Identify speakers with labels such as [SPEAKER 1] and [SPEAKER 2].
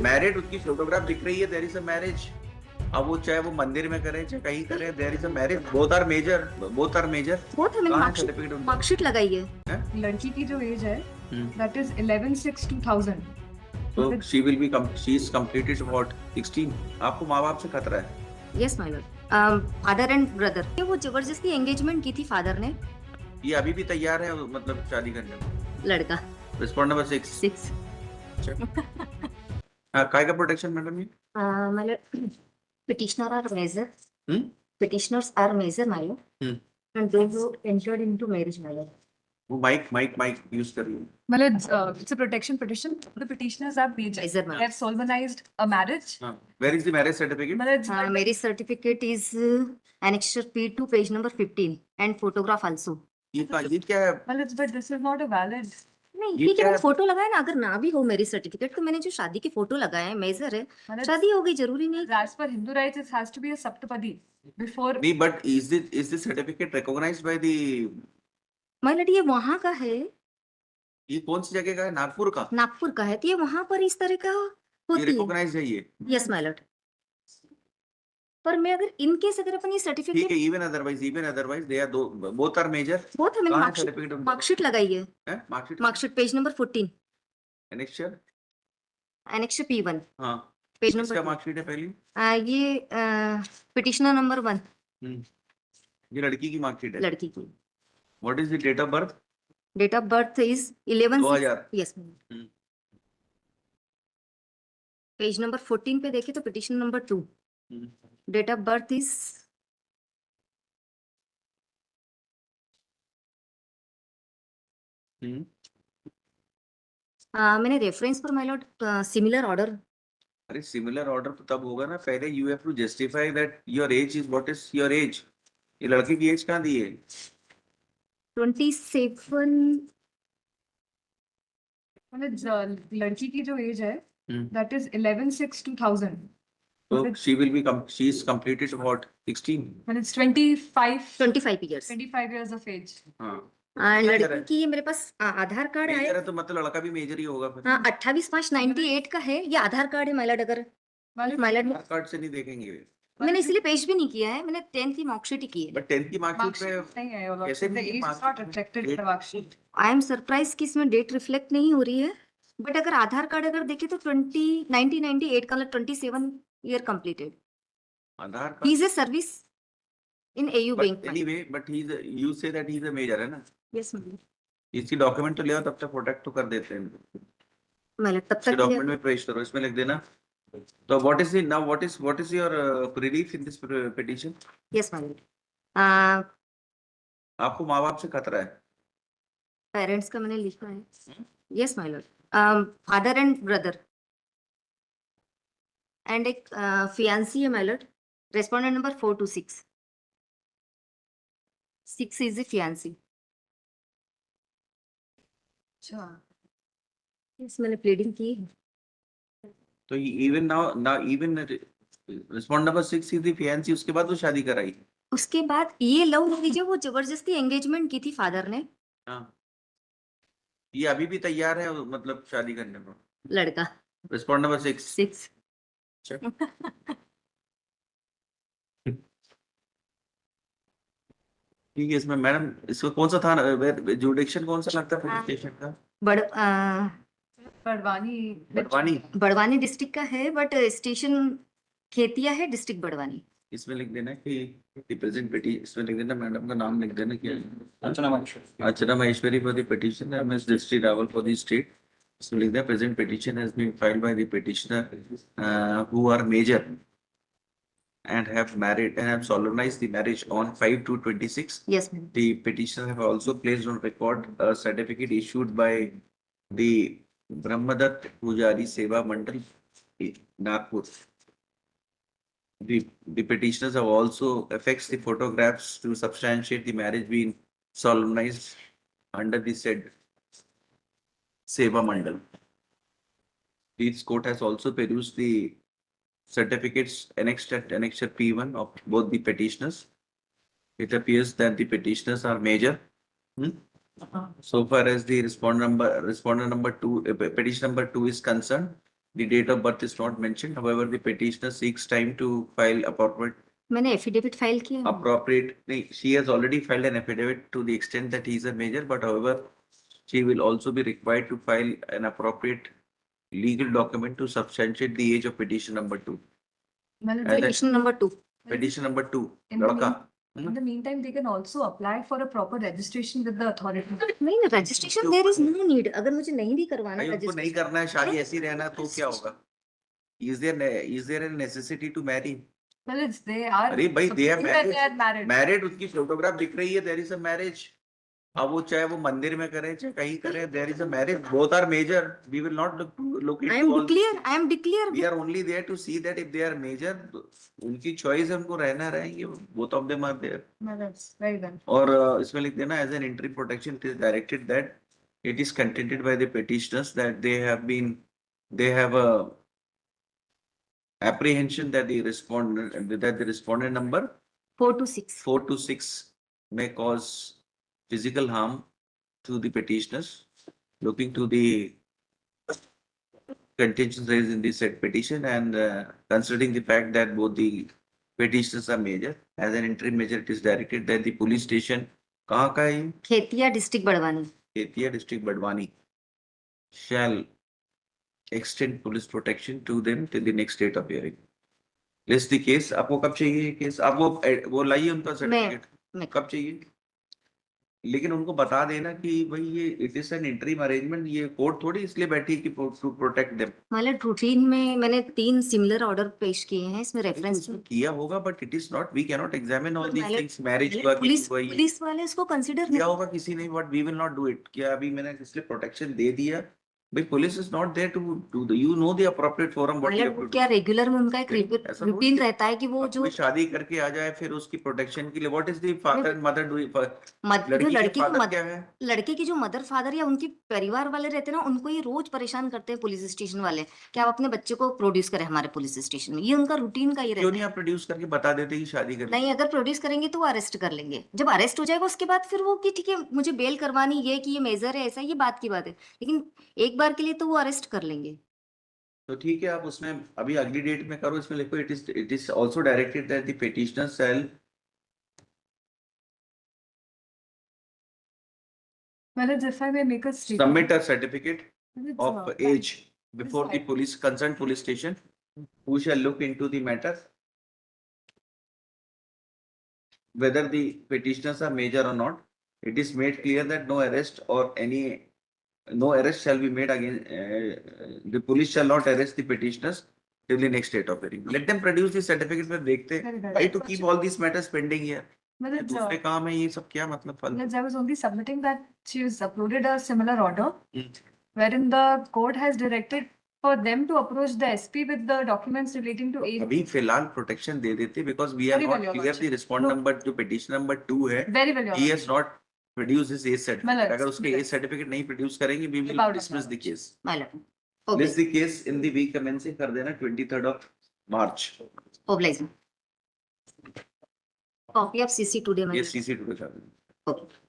[SPEAKER 1] Married, उसकी photograph दिख रही है, देयर इज अ मैरिज। अब वो चाहे वो मंदिर में करे चाहे कहीं करे, there is a marriage, both are major, both are major.
[SPEAKER 2] Both है, मैंने
[SPEAKER 1] कहाँ सर्टिफिकेट
[SPEAKER 2] मार्कशीट लगाई है।
[SPEAKER 3] लड़की की जो एज है
[SPEAKER 1] हम्म।
[SPEAKER 3] that is 11/6/2000.
[SPEAKER 1] तो she will be she is completed what 16। आपको माँ बाप से खतरा है।
[SPEAKER 2] Yes my Lord, father and brother. वो जबरदस्ती एंगेजमेंट की थी फादर ने।
[SPEAKER 1] ये अभी भी तैयार है मतलब शादी करने में।
[SPEAKER 2] लड़का
[SPEAKER 1] रिस्पॉन्ड नंबर 6।
[SPEAKER 2] 6।
[SPEAKER 1] हाँ, काय का प्रोटेक्शन मैडम ये?
[SPEAKER 2] My Lord, petitioner are major.
[SPEAKER 1] Hmm
[SPEAKER 2] Petitioners are major, my lord. And they who entered into marriage, my lord.
[SPEAKER 1] वो माइक यूज कर रही है।
[SPEAKER 3] Well, it's a protection petition. The petitioners are major.
[SPEAKER 2] Major, ma'am.
[SPEAKER 3] They have solemnized a marriage.
[SPEAKER 1] हाँ, where is the marriage certificate?
[SPEAKER 2] Marriage certificate is annexure P2, page number 15, and photograph also.
[SPEAKER 1] ये क्या है?
[SPEAKER 3] But this is not a valid.
[SPEAKER 2] नहीं,
[SPEAKER 1] ये
[SPEAKER 2] ठीक है,
[SPEAKER 1] क्या
[SPEAKER 2] मैंने
[SPEAKER 1] है?
[SPEAKER 2] फोटो लगाया ना, अगर ना भी हो मैरिज सर्टिफिकेट तो मैंने जो शादी के फोटो लगाए हैं मेजर है,
[SPEAKER 3] Well,
[SPEAKER 2] शादी हो गई, जरूरी नहीं।
[SPEAKER 3] as per Hindu rites, it has to be a saptapadi before.
[SPEAKER 1] नहीं, but is this certificate recognized by the?
[SPEAKER 2] My lord, ये वहां का है,
[SPEAKER 1] ये कौन सी जगह का है? नागपुर का?
[SPEAKER 2] नागपुर का है, तो ये वहां पर इस तरह का
[SPEAKER 1] ये
[SPEAKER 2] होती है।
[SPEAKER 1] रिकॉग्नाइज्ड है ये?
[SPEAKER 2] Yes my lord. पर मैं अगर इनकेस अगर अपन ये
[SPEAKER 1] ठीक है।
[SPEAKER 2] Certificate,
[SPEAKER 1] even otherwise they are two, both are major.
[SPEAKER 2] बहुत है, मैंने
[SPEAKER 1] कहाँ है सर्टिफिकेट?
[SPEAKER 2] मार्कशीट लगाई है।
[SPEAKER 1] Marksheet?
[SPEAKER 2] Marksheet page number 14,
[SPEAKER 1] annexure?
[SPEAKER 2] Annexure P1,
[SPEAKER 1] हाँ,
[SPEAKER 2] पेज
[SPEAKER 1] इसका
[SPEAKER 2] नंबर
[SPEAKER 1] मार्कशीट है पहली।
[SPEAKER 2] ये पिटिशनर नंबर 1,
[SPEAKER 1] ये लड़की की मार्कशीट है।
[SPEAKER 2] लड़की की।
[SPEAKER 1] What is the date of birth?
[SPEAKER 2] Date of birth is 11
[SPEAKER 1] 2000।
[SPEAKER 2] Yes. Page number 14 पे देखे तो petition number 2, date of birth is मैंने रेफरेंस पर माय लॉर्ड सिमिलर ऑर्डर।
[SPEAKER 1] अरे सिमिलर ऑर्डर तो तब होगा ना, पहले you have to justify that your age is what is your age. ये लड़के की एज कहाँ दी है?
[SPEAKER 2] 27।
[SPEAKER 3] लड़की की जो एज है that is 11/6/2000.
[SPEAKER 1] तो she is completed what 16?
[SPEAKER 3] When it's 25
[SPEAKER 2] 25 years.
[SPEAKER 3] 25 years of age.
[SPEAKER 1] हाँ,
[SPEAKER 2] लड़की की ये मेरे पास आधार कार्ड है।
[SPEAKER 1] मेजर है तो मतलब लड़का भी मेजर ही होगा फिर।
[SPEAKER 2] हाँ, 28/5/98 का है, ये आधार कार्ड है माय लॉर्ड। अगर माय लॉर्ड
[SPEAKER 1] आधार कार्ड से नहीं देखेंगे।
[SPEAKER 2] मैंने इसलिए पेश भी नहीं किया है, मैंने 10th की मार्कशीट ही की है।
[SPEAKER 1] बट 10th की मार्कशीट पे
[SPEAKER 3] नहीं है, वो
[SPEAKER 1] कैसे
[SPEAKER 3] the
[SPEAKER 1] नहीं
[SPEAKER 3] age is not reflected in the marksheet.
[SPEAKER 2] I am surprise कि इसमें डेट रिफ्लेक्ट नहीं हो रही है, बट अगर आधार कार्ड अगर देखे तो 1998 का, 27 ईयर कंप्लीटेड।
[SPEAKER 1] आधार
[SPEAKER 2] ही
[SPEAKER 1] card
[SPEAKER 2] is a service in AU bank.
[SPEAKER 1] Anyway, but he is, you say that he is a major है ना।
[SPEAKER 2] Yes ma'am.
[SPEAKER 1] इसकी डॉक्यूमेंट तो ले आओ, तब तक प्रोटेक्ट तो कर देते हैं।
[SPEAKER 2] मैंने तब
[SPEAKER 1] इसके
[SPEAKER 2] तक
[SPEAKER 1] डॉक्यूमेंट में पेश करो, इसमें लिख देना। तो what is your relief in this petition?
[SPEAKER 2] Yes ma'am.
[SPEAKER 1] आपको माँ बाप से खतरा है।
[SPEAKER 2] पेरेंट्स का मैंने लिखा है। Yes my Lord, father and brother and एक फियांसी है my Lord. Respondent number 426। 6 is a fiancée.
[SPEAKER 3] अच्छा,
[SPEAKER 2] यस, मैंने प्लीडिंग की है।
[SPEAKER 1] तो even now even respond number 6 is the fiancée, उसके बाद वो शादी कराई।
[SPEAKER 2] उसके बाद ये लव हो गई, जो वो जबरदस्ती एंगेजमेंट की थी फादर ने।
[SPEAKER 1] हाँ, ये अभी भी तैयार है मतलब शादी करने में।
[SPEAKER 2] लड़का
[SPEAKER 1] रिस्पॉन्ड नंबर 6।
[SPEAKER 2] 6।
[SPEAKER 1] ठीक है। इसमें मैडम इसको कौन सा था जुडिक्शन कौन सा लगता है पुलिस स्टेशन का? बड़वानी
[SPEAKER 2] बड़वानी डिस्ट्रिक्ट का है, बट स्टेशन खेतिया है, डिस्ट्रिक्ट बड़वानी।
[SPEAKER 1] इसमें लिख देना कि प्रेजेंट पिटीशन, इसमें लिख देना मैडम का नाम लिख देना कि Archana Maheshwari for the petition, MS Drishti Rawal for the state. इसमें लिख देना present petition has been filed by the petitioner who are major and have married and have solemnized the marriage on 5/2/26.
[SPEAKER 2] Yes, ma'am.
[SPEAKER 1] The petitioner have also placed on record a certificate issued by the Brahmadatt Pujari Seva Mandal, Nagpur. The petitioners have also affixed the photographs to substantiate the marriage being solemnized under the said Seva Mandal. This court has also perused the certificates annexed at annexure P1 of both the petitioners. It appears that the petitioners are major. So far as the respondent number 2, petition number 2 is concerned, The date of birth is not mentioned. However, the petitioner seeks time to file
[SPEAKER 2] मैंने affidavit file किया है।
[SPEAKER 1] appropriate. She has already filed an affidavit to the extent that he is a major, but however, she will also be required to file an appropriate legal document to substantiate the age of petition number 2.
[SPEAKER 3] Well,
[SPEAKER 1] And
[SPEAKER 2] Petition number 2
[SPEAKER 1] Petition number 2,
[SPEAKER 3] In the
[SPEAKER 1] लड़का.
[SPEAKER 3] in the meantime, they can also apply for a proper registration with the authority.
[SPEAKER 2] नहीं, registration there is no need. अगर मुझे नहीं भी करवाना
[SPEAKER 1] भाई उनको नहीं
[SPEAKER 2] registration,
[SPEAKER 1] करना है, शादी ऐसी रहना तो क्या होगा? Is there a necessity to marry?
[SPEAKER 3] Well, it's they are.
[SPEAKER 1] अरे भाई, they are
[SPEAKER 3] supposing that
[SPEAKER 1] married.
[SPEAKER 3] they are married.
[SPEAKER 1] Married, उसकी फोटोग्राफ दिख रही है, there is a marriage. अब वो चाहे वो मंदिर में करे चाहे कहीं करे, there is a marriage. Both are major. We will not look
[SPEAKER 2] I
[SPEAKER 1] into
[SPEAKER 2] am
[SPEAKER 1] all.
[SPEAKER 2] declare, I am declare.
[SPEAKER 1] We are only there to see that if they are major, उनकी choice है, उनको रहना रहेंगे. Both of them are there.
[SPEAKER 3] No, that's very well.
[SPEAKER 1] और इसमें लिख देना as an interim protection it is directed that it is contended by the petitioners that they have a apprehension that the respondent number
[SPEAKER 2] 4 to 6
[SPEAKER 1] 4 to 6 may cause physical harm to the petitioners. Looking to the contentions raised in the said petition and considering the fact that both the petitioners are major, as an interim measure it is directed that the police station कहाँ का है?
[SPEAKER 2] खेतिया district Barwani
[SPEAKER 1] Ketia district Badwani shall extend police protection to them till the next date of hearing. List the case. आपको कब चाहिए ये case? आप वो लाइए उनका सर्टिफिकेट कब चाहिए? लेकिन उनको बता देना कि भाई ये it is an interim arrangement, ये कोर्ट थोड़ी इसलिए बैठी है कि टू प्रोटेक्ट देम।
[SPEAKER 2] मतलब रूटीन में मैंने 3 सिमिलर ऑर्डर पेश किए हैं, इसमें रेफरेंस
[SPEAKER 1] किया होगा but it is not, we can not examine all these
[SPEAKER 2] पहले-
[SPEAKER 1] थिंग्स। मैरिज हुआ कि
[SPEAKER 2] पुलिस
[SPEAKER 1] हुआ ये
[SPEAKER 2] पुलिस वाले इसको कंसीडर
[SPEAKER 1] किया
[SPEAKER 2] नहीं।
[SPEAKER 1] होगा किसी ने, but we will not do it. क्या अभी मैंने इसलिए प्रोटेक्शन दे दिया? भाई police is not there to do the, you know the appropriate forum what you have to
[SPEAKER 2] मतलब क्या रेगुलर में उनका एक
[SPEAKER 1] नहीं, ऐसा थोड़ी
[SPEAKER 2] रूटीन
[SPEAKER 1] है।
[SPEAKER 2] रहता है कि वो जो
[SPEAKER 1] कोई शादी करके आ जाए फिर उसकी प्रोटेक्शन के लिए what is the father and mother doing?
[SPEAKER 2] जो लड़की को
[SPEAKER 1] क्या है?
[SPEAKER 2] लड़के की जो मदर फादर या उनके परिवार वाले रहते हैं ना, उनको ये रोज परेशान करते हैं पुलिस स्टेशन वाले कि आप अपने बच्चे को प्रोड्यूस करें हमारे पुलिस स्टेशन में। ये उनका रूटीन का ये
[SPEAKER 1] क्यों
[SPEAKER 2] रहता
[SPEAKER 1] नहीं
[SPEAKER 2] है।
[SPEAKER 1] आप प्रोड्यूस करके बता देते कि शादी कर
[SPEAKER 2] नहीं, अगर प्रोड्यूस करेंगे तो वो अरेस्ट कर लेंगे। जब अरेस्ट हो जाएगा उसके बाद फिर वो कि ठीक है मुझे बेल करवानी ये कि ये मेजर है, ऐसा ये बात की बात है, लेकिन एक बार के लिए तो वो अरेस्ट कर लेंगे।
[SPEAKER 1] तो ठीक है, आप उसमें अभी अगली डेट में करो, इसमें लिखो it is also directed that the petitioner shall
[SPEAKER 3] Well, it's if I may make a statement.
[SPEAKER 1] submit a certificate
[SPEAKER 3] It's,
[SPEAKER 1] of age before the police concerned police station, who shall look into the matter whether the petitioners are major or not. It is made clear that no arrest shall be made against the police shall not arrest the petitioners till the next date of hearing. Let them produce the certificate में देखते हैं।
[SPEAKER 3] Very well.
[SPEAKER 1] Why to keep all these matters pending here?
[SPEAKER 3] Well, it's,
[SPEAKER 1] दूसरे काम है ये सब, क्या मतलब फल?
[SPEAKER 3] well, I was only submitting that she has uploaded a similar order
[SPEAKER 1] Hmm.
[SPEAKER 3] wherein the court has directed for them to approach the SP with the documents relating to age.
[SPEAKER 1] अभी फिलहाल प्रोटेक्शन दे देते because we are
[SPEAKER 3] Very
[SPEAKER 1] not
[SPEAKER 3] well, Your
[SPEAKER 1] clear the
[SPEAKER 3] Lordship.
[SPEAKER 1] respond
[SPEAKER 3] No.
[SPEAKER 1] number जो petition number 2 है,
[SPEAKER 3] Very well, Your
[SPEAKER 1] he
[SPEAKER 3] Honor.
[SPEAKER 1] has not produced his age certificate.
[SPEAKER 3] Well,
[SPEAKER 1] अगर उसके
[SPEAKER 3] yes.
[SPEAKER 1] age certificate नहीं produce करेंगे, we will
[SPEAKER 3] About
[SPEAKER 1] dismiss the
[SPEAKER 3] that.
[SPEAKER 1] case.
[SPEAKER 2] मतलब
[SPEAKER 1] List the case in the week commencing कर देना 23rd of March.
[SPEAKER 2] Oblige copy of CC today में।
[SPEAKER 1] Yes, CC to the
[SPEAKER 2] okay.